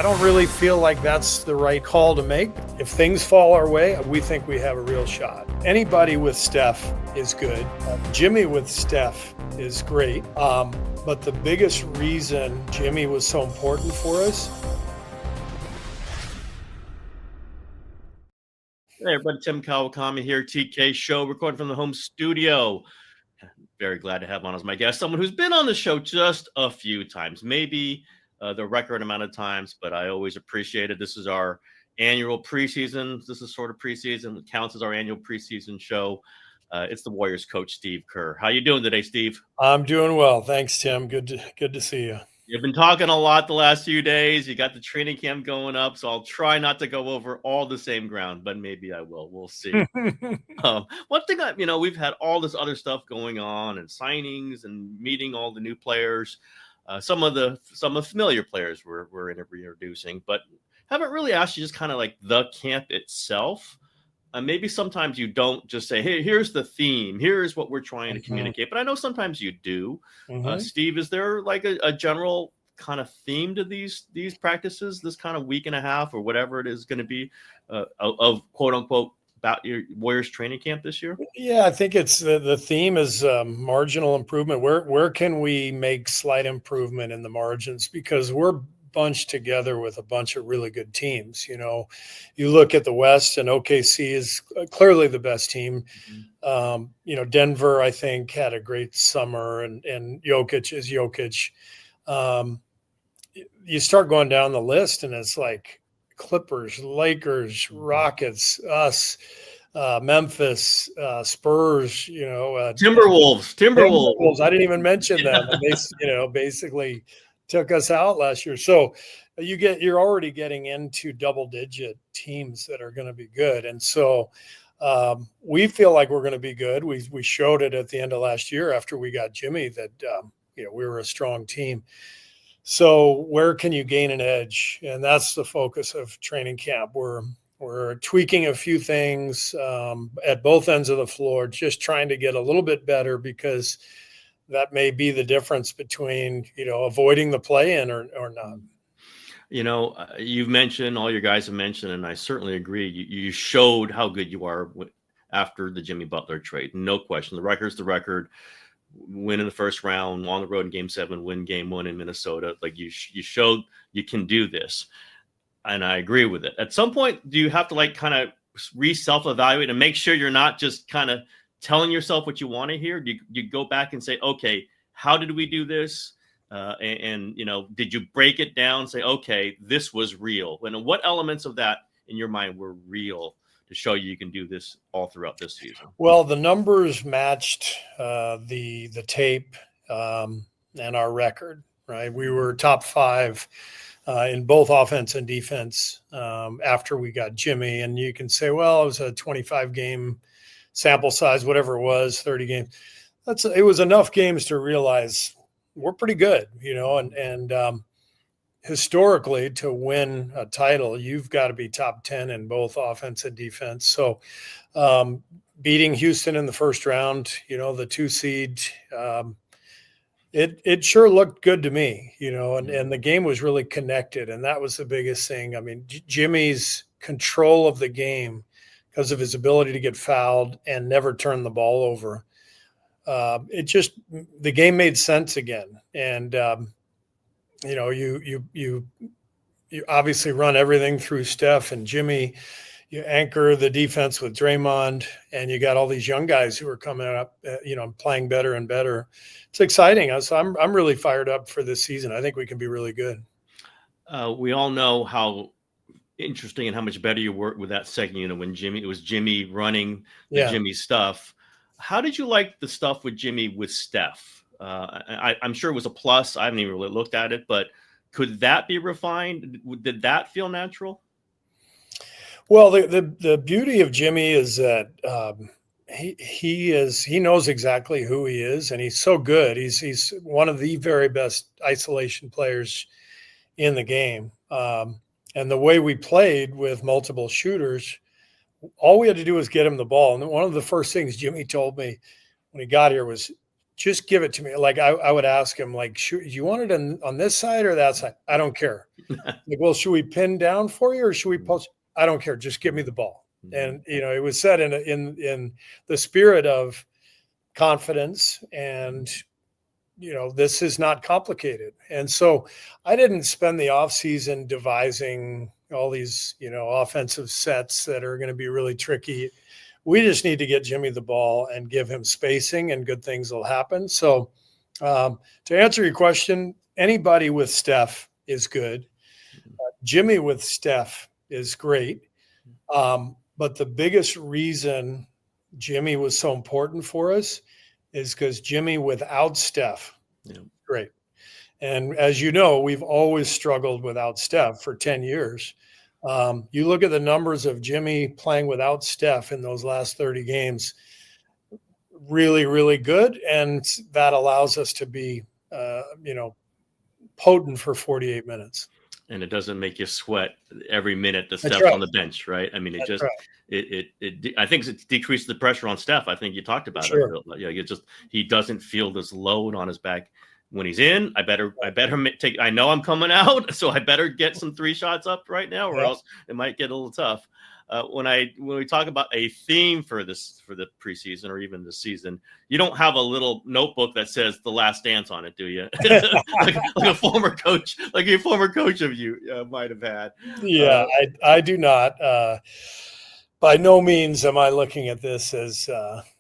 I don't really feel like that's the right call to make. If things fall our way, we think we have a real shot. Anybody with Steph is good. Jimmy with Steph is great. But the biggest reason Jimmy was so important for us. Hey everybody, Tim Kawakami here, TK Show, recording from the home studio. Very glad to have on as my guest someone who's been on the show just a few times, maybe the record amount of times, but I always appreciate it. This is our annual preseason. This is sort of preseason. It counts as our annual preseason show. It's the Warriors coach, Steve Kerr. How you doing today, Steve? I'm doing well. Thanks, Tim. Good to see you. You've been talking a lot the last few days. You got the training camp going up, so I'll try not to go over all the same ground, but maybe I will. We'll see. One thing we've had all this other stuff going on and signings and meeting all the new players. Some of the familiar players we're introducing, but haven't really asked you just kind of like the camp itself. Maybe sometimes you don't just say, hey, here's the theme. Here's what we're trying to communicate. But I know sometimes you do. Steve, is there like a general kind of theme to these practices, this kind of week and a half or whatever it is going to be of quote unquote about your Warriors training camp this year? Yeah, I think it's the theme is marginal improvement. Where can we make slight improvement in the margins? Because we're bunched together with a bunch of really good teams. You know, you look at the West and OKC is clearly the best team. Denver, I think, had a great summer and Jokic is Jokic. You start going down the list and it's like Clippers, Lakers, Rockets, us, Memphis, Spurs, Timberwolves. I didn't even mention them. They, basically took us out last year. So you're already getting into double-digit teams that are going to be good. And so we feel like we're going to be good. We showed it at the end of last year after we got Jimmy that, we were a strong team. So where can you gain an edge? And that's the focus of training camp. We're tweaking a few things at both ends of the floor, just trying to get a little bit better because that may be the difference between, avoiding the play-in or not. You've mentioned, all your guys have mentioned, and I certainly agree. You showed how good you are after the Jimmy Butler trade. No question. The record's the record. Win in the first round, on the road in Game 7, win Game 1 in Minnesota. Like you showed you can do this. And I agree with it. At some point, do you have to kind of self-evaluate and make sure you're not just kind of telling yourself what you want to hear? Do you go back and say, okay, how did we do this? Did you break it down? Say, okay, this was real. And what elements of that in your mind were real to show you can do this all throughout this season? Well, the numbers matched the tape and our record, right? We were top 5 in both offense and defense after we got Jimmy. And you can say, well, it was a 25-game sample size, whatever it was, 30 games. It was enough games to realize we're pretty good, and historically to win a title, you've got to be top 10 in both offense and defense. So beating Houston in the first round, the 2 seed, it sure looked good to me, and the game was really connected. And that was the biggest thing. I mean, Jimmy's control of the game because of his ability to get fouled and never turn the ball over. The game made sense again. And, you obviously run everything through Steph and Jimmy. You anchor the defense with Draymond, and you got all these young guys who are coming up, playing better and better. It's exciting. So I'm really fired up for this season. I think we can be really good. We all know how interesting and how much better you worked with that second unit when it was Jimmy running the Jimmy stuff. How did you like the stuff with Jimmy with Steph? I'm sure it was a plus. I haven't even really looked at it, but could that be refined? Did that feel natural? Well, the beauty of Jimmy is that he knows exactly who he is, and he's so good. He's one of the very best isolation players in the game. And the way we played with multiple shooters, all we had to do was get him the ball. And one of the first things Jimmy told me when he got here was, just give it to me. Like I would ask him, like, do you want it on this side or that side? I don't care. Like, well, should we pin down for you or should we post? I don't care. Just give me the ball. And, it was said in the spirit of confidence and, this is not complicated. And so I didn't spend the offseason devising all these, offensive sets that are going to be really tricky. We just need to get Jimmy the ball and give him spacing and good things will happen. So to answer your question, anybody with Steph is good. Jimmy with Steph is great. But the biggest reason Jimmy was so important for us is because Jimmy without Steph, great. And as you know, we've always struggled without Steph for 10 years. You look at the numbers of Jimmy playing without Steph in those last 30 games, really, really good. And that allows us to be, potent for 48 minutes. And it doesn't make you sweat every minute that Steph's on the bench, right? I mean, I think it decreases the pressure on Steph. I think you talked about it. He doesn't feel this load on his back when he's in. I better take. I know I'm coming out, so I better get some 3 shots up right now, or else it might get a little tough. When we talk about a theme for the preseason or even the season, you don't have a little notebook that says "The Last Dance" on it, do you? like a former coach of you might have had. Yeah, I do not. By no means am I looking at this as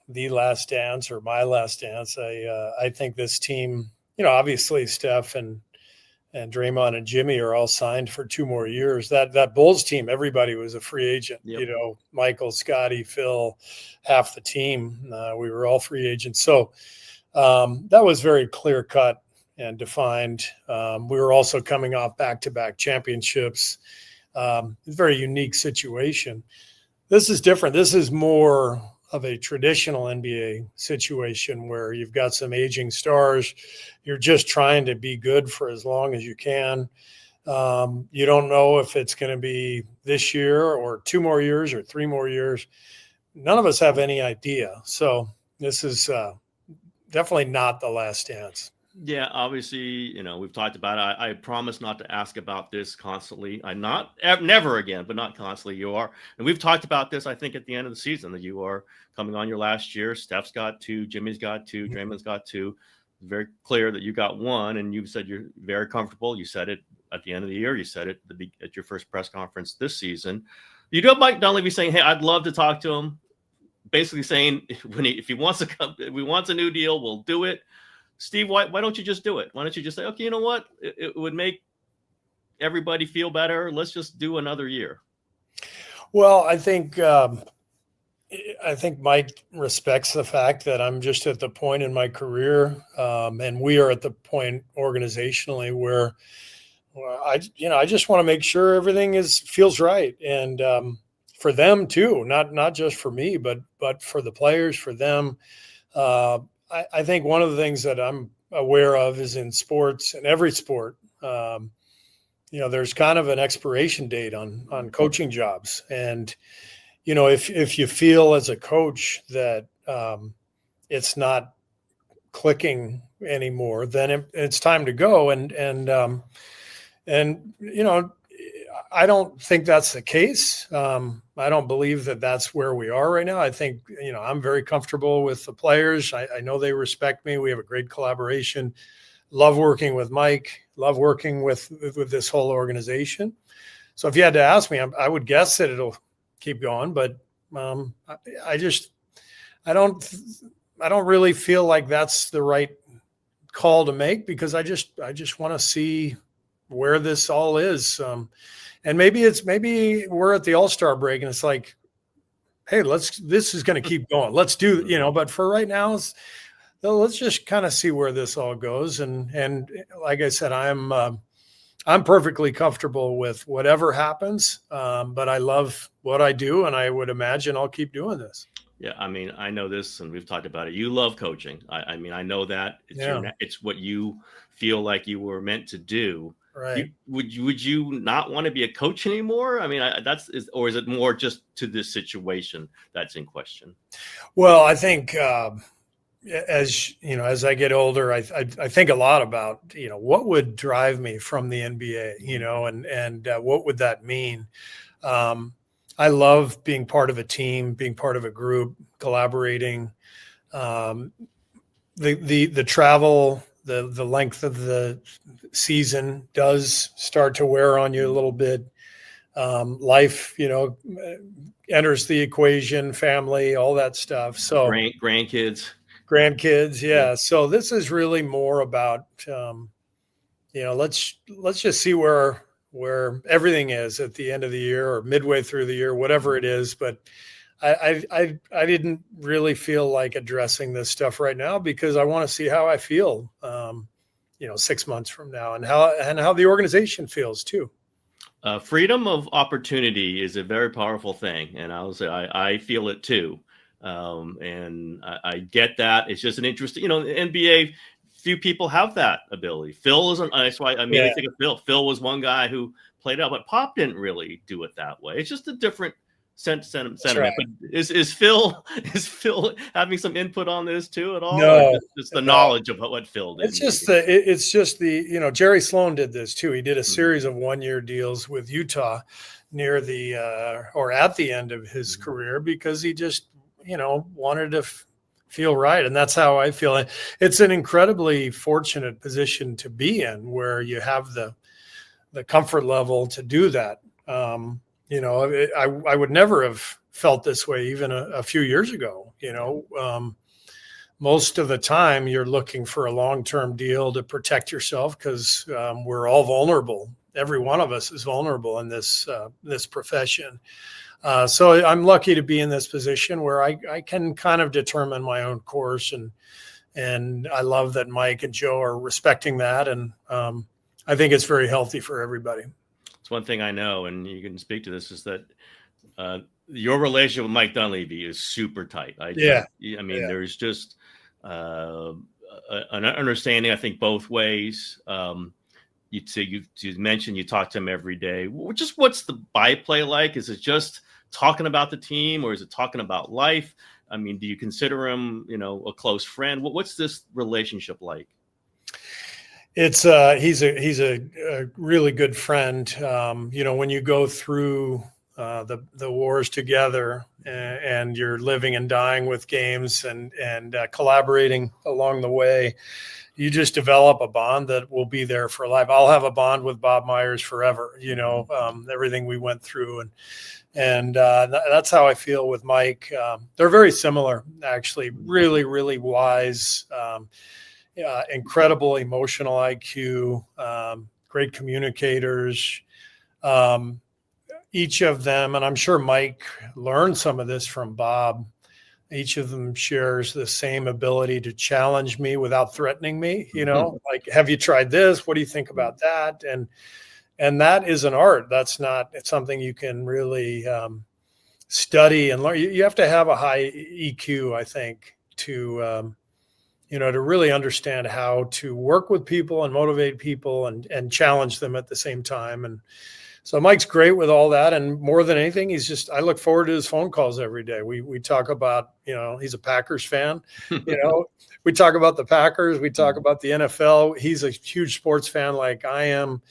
the last dance or my last dance. I think this team, obviously Steph and Draymond and Jimmy are all signed for 2 more years. That Bulls team, everybody was a free agent. Yep. Michael, Scotty, Phil, half the team. We were all free agents. So that was very clear cut and defined. We were also coming off back-to-back championships. Very unique situation. This is different. This is more of a traditional NBA situation where you've got some aging stars. You're just trying to be good for as long as you can. You don't know if it's going to be this year or 2 more years or 3 more years. None of us have any idea. So this is definitely not the last dance. Yeah, obviously, we've talked about it. I promise not to ask about this constantly. Never again, but not constantly. You are. And we've talked about this, I think, at the end of the season, that you are coming on your last year. Steph's got 2, Jimmy's got 2, Draymond's got 2. It's very clear that you got 1, and you said you're very comfortable. You said it at the end of the year. You said it at your first press conference this season. You do have Mike Dunleavy saying, hey, I'd love to talk to him. Basically saying, if he wants to come, if he wants a new deal, we'll do it. Steve, why don't you just do it? Why don't you just say, okay, you know what? It would make everybody feel better. Let's just do another year. Well, I think Mike respects the fact that I'm just at the point in my career, and we are at the point organizationally where I just want to make sure everything feels right, and for them too, not just for me, but for the players, for them. I think one of the things that I'm aware of is in sports, in every sport, there's kind of an expiration date on coaching jobs. And, if you feel as a coach that it's not clicking anymore, then it's time to go. And I don't think that's the case. I don't believe that that's where we are right now. I think, I'm very comfortable with the players. I know they respect me. We have a great collaboration. Love working with Mike. Love working with this whole organization. So if you had to ask me, I would guess that it'll keep going. But I don't really feel like that's the right call to make, because I just want to see where this all is. And maybe we're at the All-Star break and it's like, hey, this is going to keep going. Let's do, but for right now, let's just kind of see where this all goes. And like I said, I'm perfectly comfortable with whatever happens. But I love what I do, and I would imagine I'll keep doing this. Yeah. I mean, I know this, and we've talked about it. You love coaching. I mean, I know that it's what you feel like you were meant to do. Right. Would you not want to be a coach anymore? I mean, or is it more just to this situation that's in question? Well, I think as you know, as I get older, I think a lot about, what would drive me from the NBA, and what would that mean? I love being part of a team, being part of a group, collaborating. Um, the travel, the length of the season does start to wear on you a little bit. Life, enters the equation, family, all that stuff. So grandkids, yeah. So this is really more about, let's just see where everything is at the end of the year or midway through the year, whatever it is. But I didn't really feel like addressing this stuff right now because I want to see how I feel, 6 months from now, and how the organization feels too. Freedom of opportunity is a very powerful thing, and I'll say I feel it too, and I get that. It's just an interesting, the NBA. Few people have that ability. Phil isn't. That's why I mean, I think of Phil. Phil was one guy who played out, but Pop didn't really do it that way. It's just a different sentiment. Right. But is Phil having some input on this too at all? No, just the knowledge of what Phil did. It's just the Jerry Sloan did this too. He did a series of 1-year deals with Utah near the or at the end of his career because he just wanted to feel right, and that's how I feel. It's an incredibly fortunate position to be in, where you have the comfort level to do that. I would never have felt this way even a few years ago. Most of the time you're looking for a long-term deal to protect yourself because we're all vulnerable. Every one of us is vulnerable in this profession. So I'm lucky to be in this position where I can kind of determine my own course, and I love that Mike and Joe are respecting that. And I think it's very healthy for everybody. It's one thing I know, and you can speak to this, is that your relationship with Mike Dunleavy is super tight. There's just an understanding, I think, both ways. You mentioned you talk to him every day. Just what's the byplay like? Is it just talking about the team, or is it talking about life? I mean, do you consider him, a close friend? What's this relationship like? It's he's a really good friend. When you go through the wars together and you're living and dying with games and collaborating along the way, you just develop a bond that will be there for life. I'll have a bond with Bob Myers forever. Everything we went through, and that's how I feel with Mike. They're very similar, actually. Really, really wise. Incredible emotional IQ, great communicators. Each of them, and I'm sure Mike learned some of this from Bob, each of them shares the same ability to challenge me without threatening me. Like, have you tried this? What do you think about that? And that is an art. It's something you can really study and learn. You have to have a high EQ, I think, to really understand how to work with people and motivate people and challenge them at the same time. And so Mike's great with all that. And more than anything, I look forward to his phone calls every day. We talk about, he's a Packers fan, we talk about the Packers, we talk about the NFL. He's a huge sports fan like I am.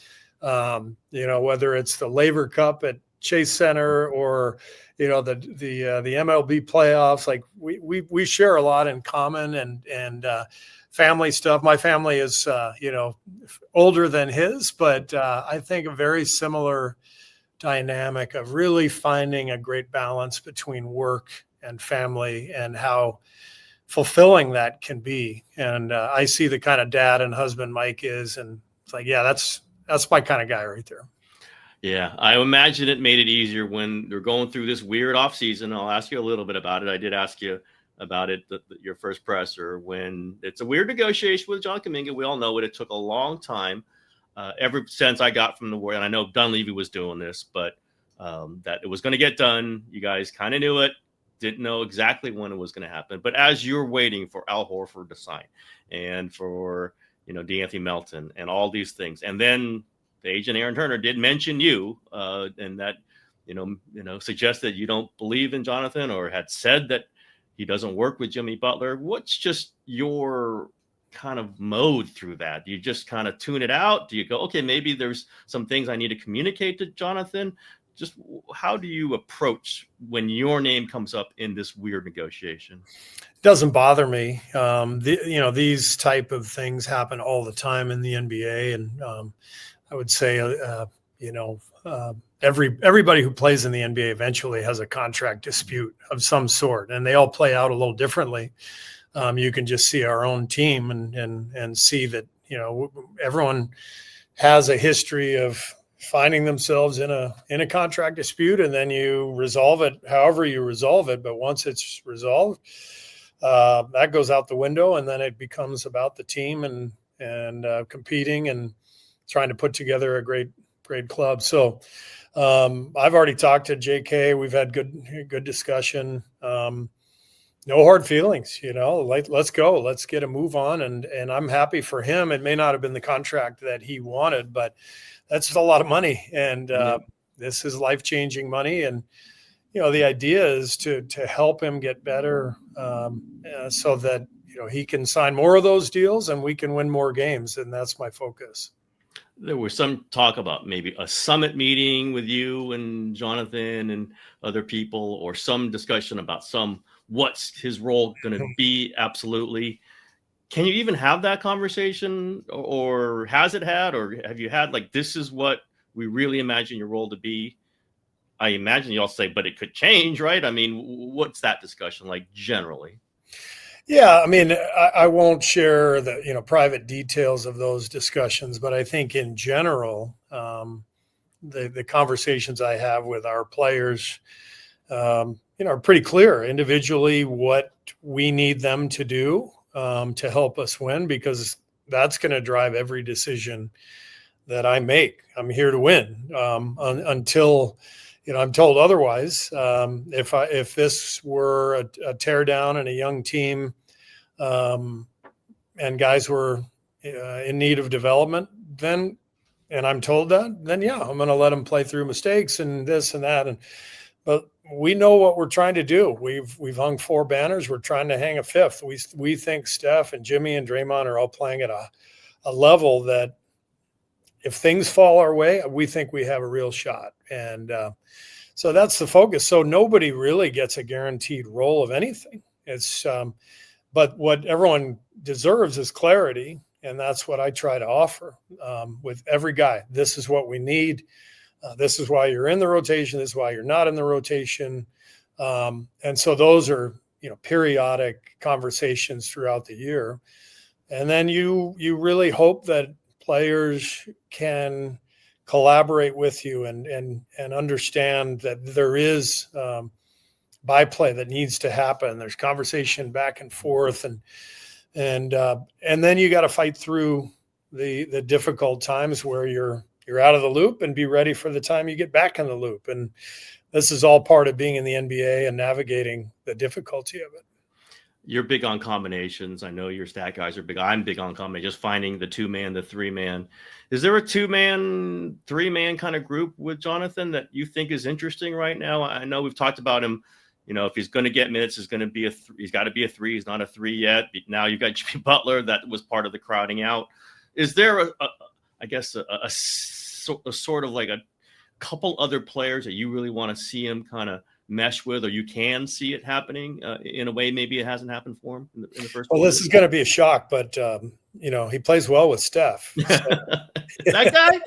Whether it's the Laver Cup at Chase Center or, the MLB playoffs, like we share a lot in common and family stuff. My family is, older than his, but I think a very similar dynamic of really finding a great balance between work and family and how fulfilling that can be. And I see the kind of dad and husband Mike is, and it's like, yeah, that's my kind of guy right there. Yeah, I imagine it made it easier when they're going through this weird offseason. I'll ask you a little bit about it. I did ask you about it, your first presser, when it's a weird negotiation with John Kuminga. We all know it. It took a long time. Ever since I got from the war, and I know Dunleavy was doing this, but that it was going to get done. You guys kind of knew it, didn't know exactly when it was going to happen. But as you're waiting for Al Horford to sign and for, D'Anthony Melton and all these things, and then the agent Aaron Turner did mention you, and that, suggested you don't believe in Jonathan, or had said that He doesn't work with Jimmy Butler. What's just your kind of mode through that? Do you just kind of tune it out? Do you go, okay, maybe there's some things I need to communicate to Jonathan? Just how do you approach when your name comes up in this weird negotiation? Doesn't bother me. These type of things happen all the time in the NBA, and I would say, everybody who plays in the NBA eventually has a contract dispute of some sort, and they all play out a little differently. You can just see our own team and see that, everyone has a history of finding themselves in a contract dispute, and then you resolve it however you resolve it. But once it's resolved, that goes out the window, and then it becomes about the team and competing and trying to put together a great club. So I've already talked to JK. We've had good discussion. No hard feelings, let's go. Let's get a move on. And I'm happy for him. It may not have been the contract that he wanted, but that's a lot of money. And this is life-changing money. And, the idea is to help him get better so that, he can sign more of those deals and we can win more games. And that's my focus. There was some talk about maybe a summit meeting with you and Jonathan and other people, or some discussion about what's his role going to be. Absolutely. Can you even have that conversation, or has it had, or have you had, like, this is what we really imagine your role to be? I imagine you all say, but it could change, right? I mean, what's that discussion like generally? Yeah, I mean, I won't share the private details of those discussions, but I think in general, the conversations I have with our players, are pretty clear individually what we need them to do to help us win, because that's going to drive every decision that I make. I'm here to win until I'm told otherwise. If this were a tear down and a young team, and guys were in need of development, and I'm told that, then yeah, I'm going to let them play through mistakes and this and that. But we know what we're trying to do. We've hung 4 banners. We're trying to hang a 5th. We think Steph and Jimmy and Draymond are all playing at a level that if things fall our way, we think we have a real shot. And so that's the focus. So nobody really gets a guaranteed role of anything. It's but what everyone deserves is clarity, and that's what I try to offer with every guy. This is what we need. This is why you're in the rotation. This is why you're not in the rotation. And so those are, periodic conversations throughout the year. And then you really hope that players can collaborate with you and understand that there is byplay that needs to happen. There's conversation back and forth, and then you got to fight through the difficult times where you're out of the loop and be ready for the time you get back in the loop. And this is all part of being in the NBA and navigating the difficulty of it. You're big on combinations. I know your stat guys are big. I'm big on combinations, just finding the 2-man, the 3-man. Is there a 2-man, 3-man kind of group with Jonathan that you think is interesting right now? I know we've talked about him. If he's going to get minutes, he's got to be a 3. He's not a 3 yet. Now you've got Jimmy Butler. That was part of the crowding out. Is there a sort of like a couple other players that you really want to see him kind of mesh with, or you can see it happening in a way maybe it hasn't happened for him in the first? Well, this is going to be a shock, but he plays well with Steph. So. That guy,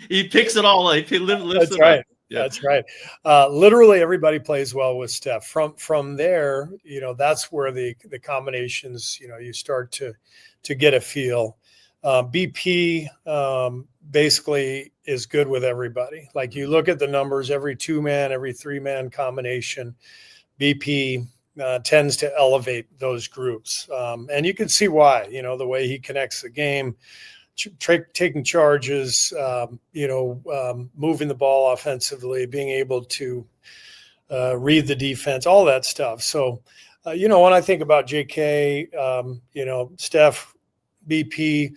he picks it all. He lifts That's it right. up. Yeah. That's right. Literally everybody plays well with Steph. From there, that's where the combinations, you start to get a feel. BP basically is good with everybody. Like, you look at the numbers, every 2-man, every 3-man combination, BP tends to elevate those groups. And you can see why, the way he connects the game, taking charges, moving the ball offensively, being able to read the defense, all that stuff. So, when I think about JK, Steph, BP,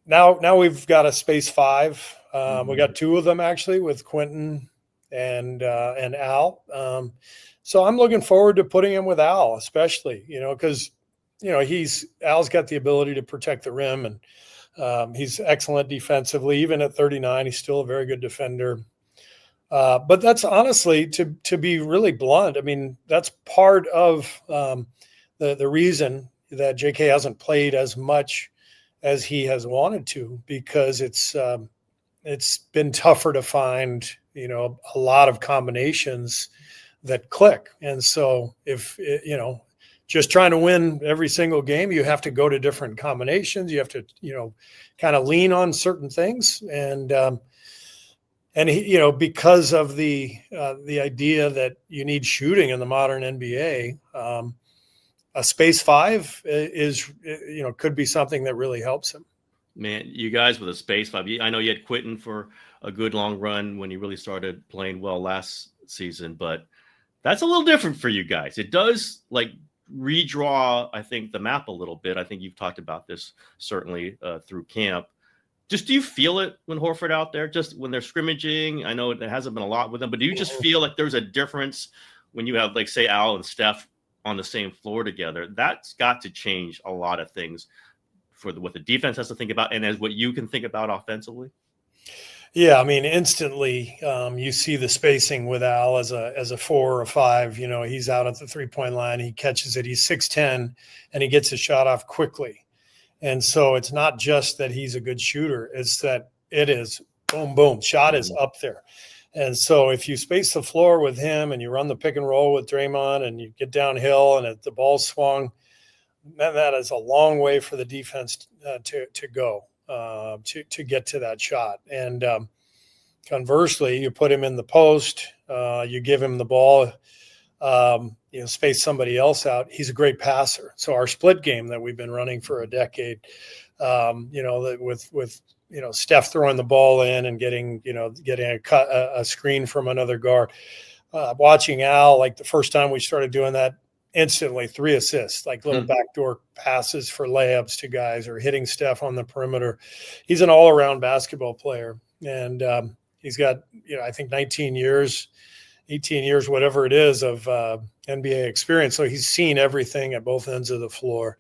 now we've got a space 5. We got 2 of them actually with Quentin and Al. So I'm looking forward to putting him with Al, especially, because, Al's got the ability to protect the rim, and he's excellent defensively. Even at 39, he's still a very good defender. But that's honestly, to be really blunt, I mean, that's part of the reason that JK hasn't played as much as he has wanted to, because it's been tougher to find, a lot of combinations that click. And so if, just trying to win every single game, you have to go to different combinations. You have to, kind of lean on certain things. And he, because of the idea that you need shooting in the modern NBA, a space 5 is, could be something that really helps him. Man, you guys with a space 5. I know you had Quentin for a good long run when he really started playing well last season, but that's a little different for you guys. It does redraw, I think, the map a little bit. I think you've talked about this certainly through camp. Just do you feel it when Horford out there, just when they're scrimmaging? I know there hasn't been a lot with them, but do you just feel like there's a difference when you have, say, Al and Steph on the same floor together? That's got to change a lot of things for what the defense has to think about and as what you can think about offensively. Yeah, I mean, instantly you see the spacing with Al as a 4 or a 5. He's out at the 3-point line, he catches it, he's 6'10", and he gets a shot off quickly. And so it's not just that he's a good shooter, it's that it is boom, boom, shot is up there. And so if you space the floor with him and you run the pick and roll with Draymond and you get downhill and the ball swung, that is a long way for the defense to go to get to that shot. And conversely, you put him in the post, you give him the ball, space somebody else out. He's a great passer. So our split game that we've been running for a decade, with Steph throwing the ball in and getting a screen from another guard. Watching Al, the first time we started doing that, instantly 3 assists, little backdoor passes for layups to guys, or hitting Steph on the perimeter. He's an all-around basketball player, and he's got I think 18 years, whatever it is, of NBA experience. So he's seen everything at both ends of the floor.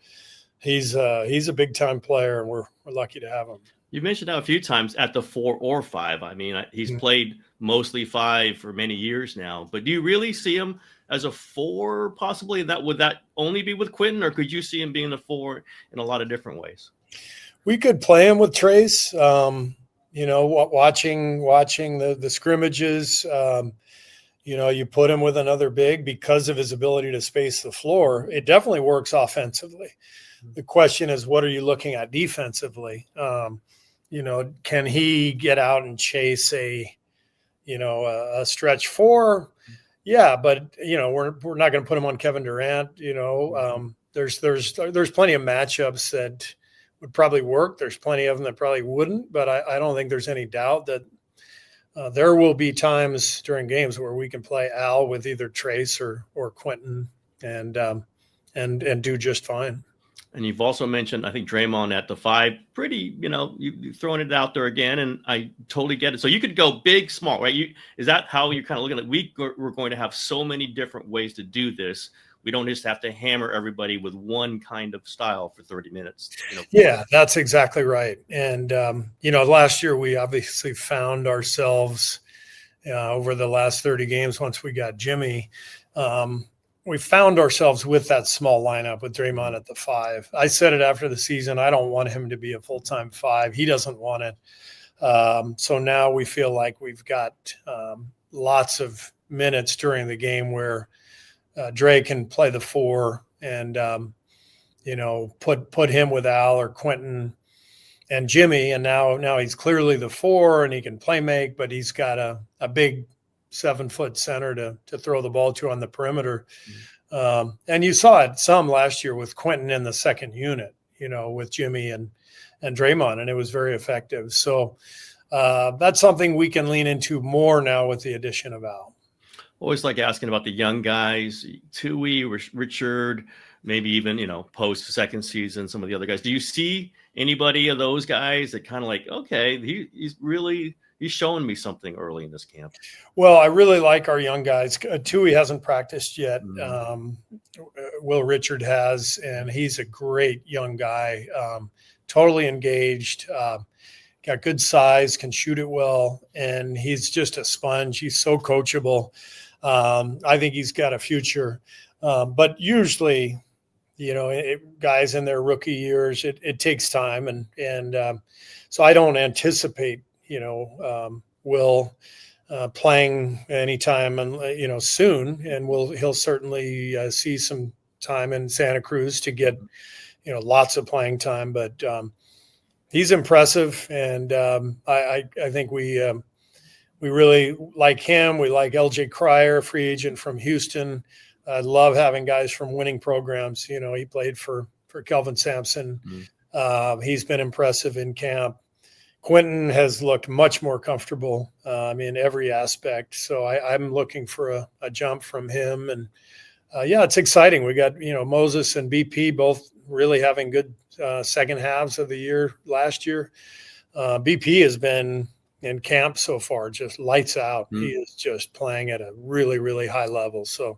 He's a big time player, and we're lucky to have him. You mentioned now a few times at the 4 or 5. I mean, he's played mostly 5 for many years now, but do you really see him as a 4 possibly? Would that only be with Quentin, or could you see him being a 4 in a lot of different ways? We could play him with Trace, watching the scrimmages. You put him with another big because of his ability to space the floor. It definitely works offensively. The question is, what are you looking at defensively? Can he get out and chase a stretch 4? Yeah, but we're not going to put him on Kevin Durant. There's plenty of matchups that would probably work. There's plenty of them that probably wouldn't, but I don't think there's any doubt that there will be times during games where we can play Al with either Trace or Quentin and do just fine. And you've also mentioned, I think, Draymond at the 5, pretty, you throwing it out there again, and I totally get it. So you could go big, small, right? Is that how you're kind of looking at it? We're going to have so many different ways to do this. We don't just have to hammer everybody with one kind of style for 30 minutes. Yeah, that's exactly right. And, last year we obviously found ourselves over the last 30 games, once we got Jimmy, we found ourselves with that small lineup with Draymond at the 5. I said it after the season, I don't want him to be a full-time 5. He doesn't want it. So now we feel like we've got lots of minutes during the game where Dre can play the 4 and, put him with Al or Quentin and Jimmy. And now he's clearly the 4 and he can play make, but he's got a big 7-foot center to throw the ball to on the perimeter. And you saw it some last year with Quentin in the second unit, with Jimmy and Draymond, and it was very effective. So that's something we can lean into more now with the addition of Al. Always like asking about the young guys, Tui, Richard, maybe even, post second season, some of the other guys. Do you see anybody of those guys that kind of okay, he's really he's showing me something early in this camp. Well, I really like our young guys. Tui hasn't practiced yet. Will Richard has, and he's a great young guy, totally engaged, got good size, can shoot it well, and he's just a sponge. He's so coachable. I think he's got a future. But usually, guys in their rookie years, it takes time. And so I don't anticipate, Will playing anytime, soon. And he'll certainly see some time in Santa Cruz to get, lots of playing time. But he's impressive. And I think we really like him. We like LJ Cryer, free agent from Houston. I love having guys from winning programs. He played for Kelvin Sampson. He's been impressive in camp. Quentin has looked much more comfortable in every aspect. So I'm looking for a jump from him. And it's exciting. We got, Moses and BP both really having good second halves of the year last year. BP has been in camp so far, just lights out. He is just playing at a really, really high level. So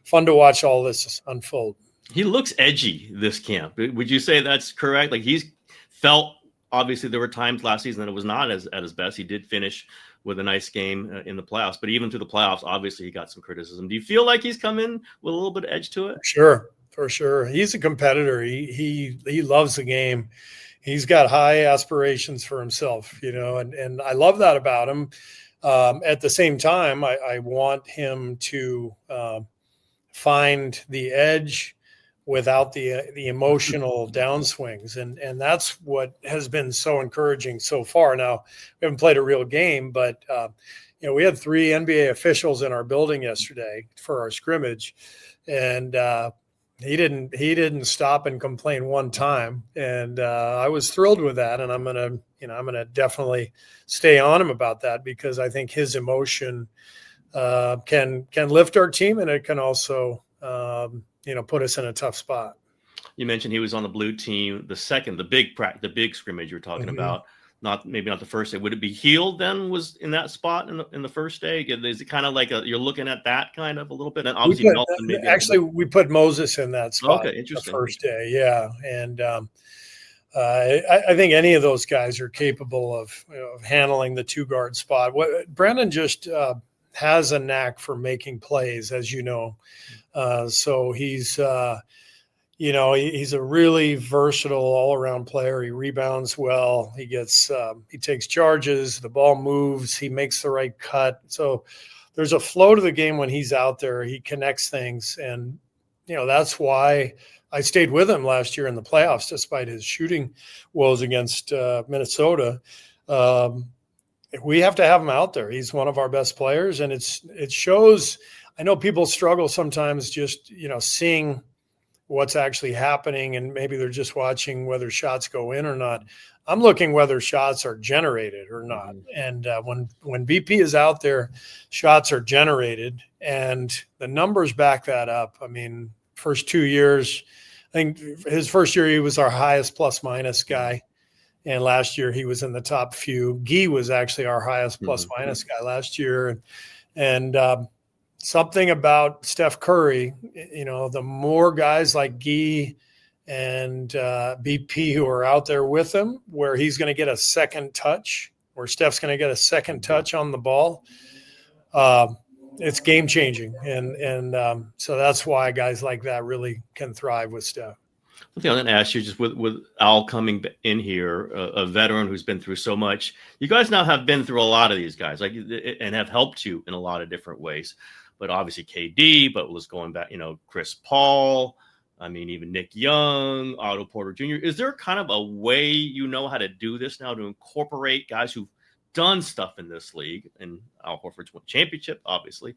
fun to watch all this unfold. He looks edgy this camp. Would you say that's correct? Like he's felt, obviously there were times last season that it was not at his best. He did finish with a nice game in the playoffs, but even through the playoffs, obviously he got some criticism. Do you feel like he's come in with a little bit of edge to it? Sure, for sure. He's a competitor. He loves the game. He's got high aspirations for himself, and I love that about him. At the same time, I want him to find the edge without the emotional downswings. And that's what has been so encouraging so far. Now, we haven't played a real game, but, we had 3 NBA officials in our building yesterday for our scrimmage. And he didn't stop and complain one time. And I was thrilled with that. And I'm going to definitely stay on him about that, because I think his emotion can lift our team, and it can also, put us in a tough spot. You mentioned he was on the blue team, the big scrimmage you're talking about, maybe not the first day. Would it be Heald then was in that spot in the first day? Is it kind of like you're looking at that kind of a little bit? And obviously we put Moses in that spot. Okay, interesting. The first day, yeah. And I think any of those guys are capable of handling the 2-guard spot. Brandon just has a knack for making plays, as you know. So he's he's a really versatile all-around player. He rebounds well. He takes charges. The ball moves. He makes the right cut. So there's a flow to the game when he's out there. He connects things, and that's why I stayed with him last year in the playoffs, despite his shooting woes against Minnesota. We have to have him out there. He's one of our best players, and it shows. I know people struggle sometimes just seeing what's actually happening, and maybe they're just watching whether shots go in or not. I'm looking whether shots are generated or not. And when BP is out there, shots are generated, and the numbers back that up. I mean, first 2 years, I think his first year he was our highest plus-minus guy, and last year he was in the top few. Guy was actually our highest plus-minus guy last year, and something about Steph Curry, the more guys like Guy and BP who are out there with him, where he's going to get a second touch, where Steph's going to get a second touch on the ball, it's game changing. And so that's why guys like that really can thrive with Steph. One thing I'm going to ask you, just with Al coming in here, a veteran who's been through so much, you guys now have been through a lot of these guys, and have helped you in a lot of different ways. But obviously KD, but was going back, Chris Paul, even Nick Young, Otto Porter Jr. Is there kind of a way how to do this now to incorporate guys who've done stuff in this league? And Al Horford's won championship, obviously.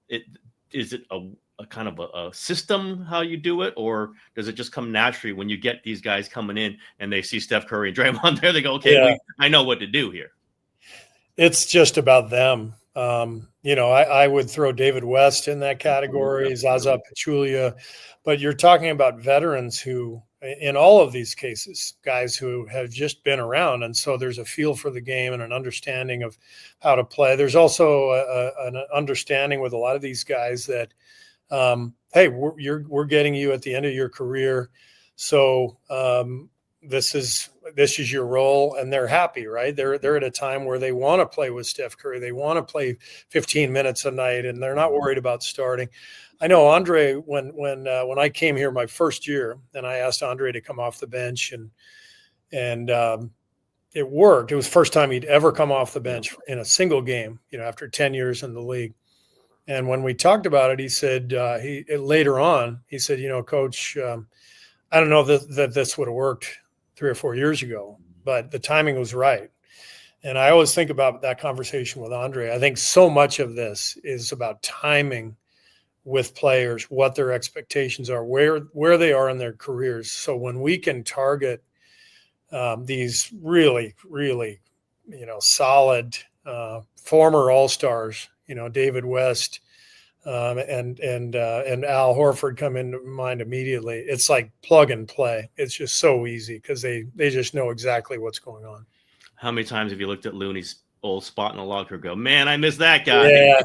Is it a kind of a system how you do it, or does it just come naturally when you get these guys coming in and they see Steph Curry and Draymond there? They go, okay, I know what to do here. It's just about them. I would throw David West in that category, Zaza Pachulia, but you're talking about veterans who, in all of these cases, guys who have just been around. And so there's a feel for the game and an understanding of how to play. There's also an understanding with a lot of these guys that, hey, we're getting you at the end of your career. So this is your role, and they're happy, right? They're at a time where they want to play with Steph Curry. They want to play 15 minutes a night, and they're not worried about starting. I know Andre, when I came here my first year, and I asked Andre to come off the bench, and it worked. It was the first time he'd ever come off the bench in a single game, after 10 years in the league. And when we talked about it, he said later on, he said, Coach, I don't know that this would have worked 3 or 4 years ago, but the timing was right. And I always think about that conversation with Andre. I think so much of this is about timing with players, what their expectations are, where they are in their careers. So when we can target these really, really, solid former All-Stars, David West, and Al Horford come into mind immediately. It's like plug and play. It's just so easy because they just know exactly what's going on. How many times have you looked at Looney's old spot in the locker and go, man, I miss that guy? Yeah,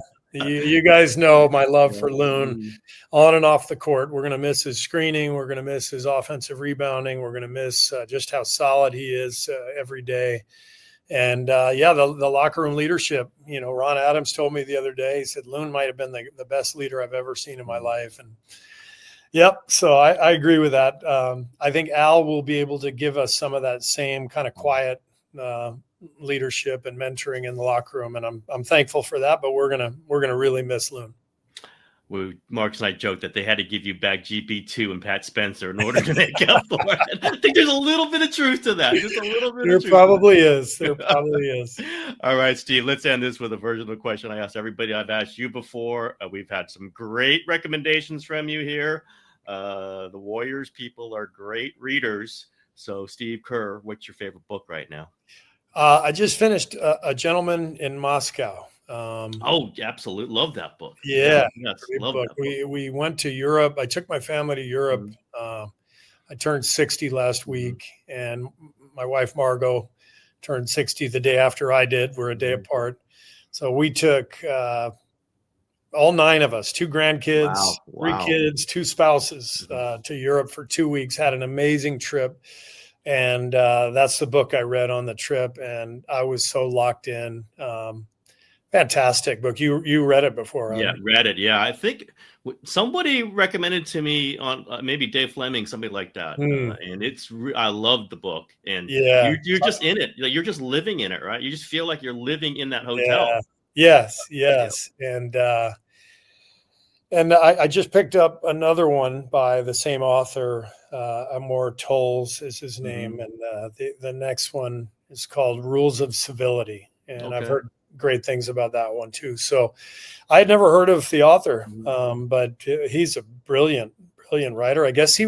you guys know my love for Loon on and off the court. We're going to miss his screening. We're going to miss his offensive rebounding. We're going to miss just how solid he is every day. And the locker room leadership, Ron Adams told me the other day, he said, Loon might have been the best leader I've ever seen in my life. And so I agree with that. I think Al will be able to give us some of that same kind of quiet leadership and mentoring in the locker room. And I'm thankful for that, but we're going to really miss Loon. Marks and I joked that they had to give you back GP2 and Pat Spencer in order to make up for it. I think there's a little bit of truth to that. Just a little bit. There probably is. There probably is. All right, Steve, let's end this with a version of the question I asked everybody. I've asked you before. We've had some great recommendations from you here. The Warriors people are great readers. So, Steve Kerr, what's your favorite book right now? I just finished A Gentleman in Moscow. Absolutely. Love that book. Yeah. Yes, love book. That book. We went to Europe. I took my family to Europe. I turned 60 last week, and my wife, Margot, turned 60 the day after I did. We're a day apart. So we took all 9 of us, 2 grandkids, 3 kids, 2 spouses to Europe for 2 weeks, had an amazing trip. And that's the book I read on the trip, and I was so locked in. Fantastic book. You read it before? Yeah, read it. Yeah, I think somebody recommended to me on maybe Dave Fleming, somebody like that. And I love the book. And you're just in it. You're just living in it, right? You just feel like you're living in that hotel. Yeah. Yes. And I just picked up another one by the same author. Amor Tolls is his name, and the next one is called Rules of Civility, and I've heard great things about that one too. So I had never heard of the author, but he's a brilliant writer. I guess I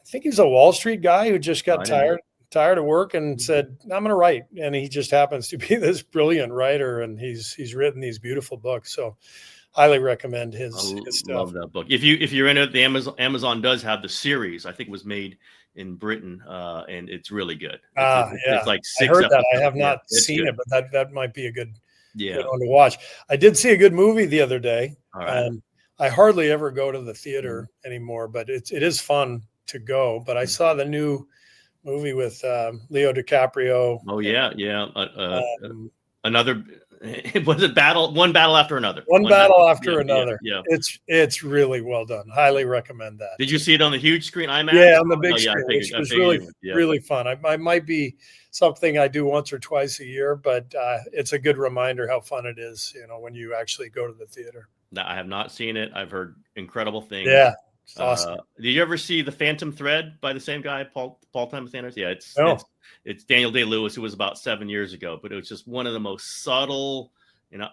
think he was a Wall Street guy who just got tired of work and said, I'm going to write. And he just happens to be this brilliant writer, and he's written these beautiful books. So highly recommend his stuff. Love that book. If you're in it, the Amazon does have the series. I think it was made in Britain, and it's really good. It's like 6 I heard episodes. that. I have not seen it, but that might be a good one to watch. I did see a good movie the other day. All right. I hardly ever go to the theater anymore, but it is fun to go. But I saw the new movie with Leo DiCaprio. Oh yeah. Another. Was it one battle after another? One battle after another. Yeah. It's really well done. Highly recommend that. Did you see it on the huge screen? IMAX? Yeah, on the big screen, which was really fun. I might be something I do once or twice a year, but it's a good reminder how fun it is, when you actually go to the theater. No, I have not seen it. I've heard incredible things. Yeah, it's awesome. Did you ever see The Phantom Thread by the same guy, Paul Thomas Anderson? Yeah, it's Daniel Day-Lewis, who was about 7 years ago, but it was just one of the most subtle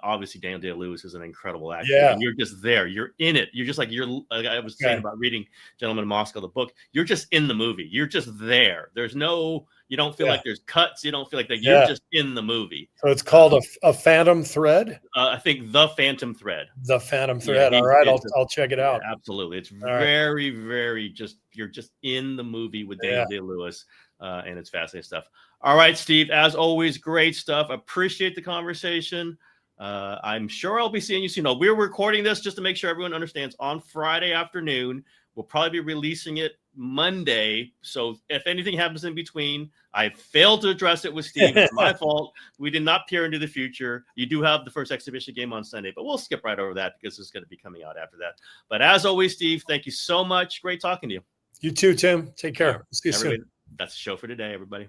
obviously Daniel Day-Lewis is an incredible actor, Yeah. and you're just there. You're in it. You're just like I was saying about reading Gentleman in Moscow, the book. You're just in the movie. You're just there. There's no. You don't feel like there's cuts. You don't feel like that. You're just in the movie. So it's called a Phantom Thread. I think The Phantom Thread. The Phantom Thread. All right, I'll check it out. Yeah, absolutely, it's very, very you're just in the movie with Daniel Day-Lewis, and it's fascinating stuff. All right, Steve, as always, great stuff. Appreciate the conversation. I'm sure I'll be seeing you soon. We're recording this just to make sure everyone understands on Friday afternoon. We'll probably be releasing it Monday. So if anything happens in between, I failed to address it with Steve. It's my fault. We did not peer into the future. You do have the first exhibition game on Sunday, but we'll skip right over that because it's going to be coming out after that. But as always, Steve, thank you so much. Great talking to you. You too, Tim. Take care. See you soon. That's the show for today, everybody.